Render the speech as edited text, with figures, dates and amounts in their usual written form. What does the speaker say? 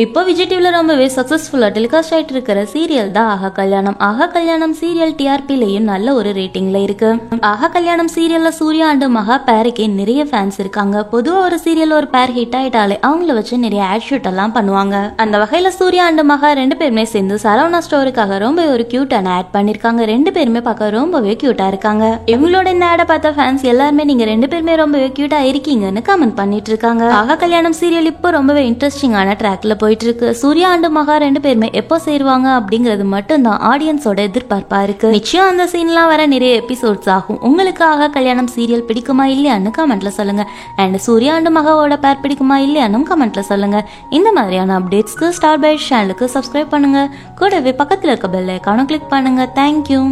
இப்போ விஜய் டிவில ரொம்பவே சக்சஸ்ஃபுல்லா டெலிகாஸ்ட் ஆயிட்டு இருக்கிற சீரியல் தான் ஆஹா கல்யாணம். ஆஹா கல்யாணம் சீரியல் டிஆர்பிலையும் நல்ல ஒரு ரேட்டிங்ல இருக்கு. ஆஹா கல்யாணம் சீரியல்ல சூர்யா அண்ட் மகா பேருக்கு நிறைய ஃபேன்ஸ் இருக்காங்க. பொதுவா ஒரு சீரியல் ஒரு பேர் ஹிட் ஆயிட்டாலே அவங்கள வச்சு நிறைய ஆட் ஷூட் எல்லாம் பண்ணுவாங்க. அந்த வகையில சூர்யா அண்ட் மகா ரெண்டு பேருமே சேர்ந்து சரவணா ஸ்டோருக்காக ரொம்ப ஒரு கியூட்டான ஆட் பண்ணிருக்காங்க. ரெண்டு பேருமே பார்க்க ரொம்பவே கியூட்டா இருக்காங்க. இவங்களோட இந்த ஆட பார்த்த ஃபேன்ஸ் எல்லாருமே நீங்க ரெண்டு பேருமே ரொம்பவே கியூட்டா இருக்கீங்கன்னு கமெண்ட் பண்ணிட்டு இருக்காங்க. ஆஹா கல்யாணம் சீரியல் இப்போ ரொம்பவே இன்ட்ரெஸ்டிங்கான ட்ராக்ல போயிட்டு இருக்கு. சூர்யா அண்ட் மகா ரெண்டு பேருமே எப்போ சேருவாங்க அப்படிங்கிறது மட்டும் தான் ஆடியன்ஸோட எதிர்பார்ப்பா இருக்கு. நிச்சயம் அந்த சீன்லாம் வர நிறைய எபிசோட்ஸ் ஆகும். உங்களுக்கு ஆஹா கல்யாணம் சீரியல் பிடிக்குமா இல்லையான்னு கமெண்ட்ல சொல்லுங்க. அண்ட் சூர்யா அண்ட் மகாவோட பேர் பிடிக்குமா இல்லையான்னு கமெண்ட்ல சொல்லுங்க. இந்த மாதிரியான அப்டேட்ஸ்க்கு ஸ்டார் பைட் சேனலுக்கு சப்ஸ்கிரைப் பண்ணுங்க. கூடவே பக்கத்துல இருக்க பெல் ஐகானை கிளிக் பண்ணுங்க. தேங்க்யூ.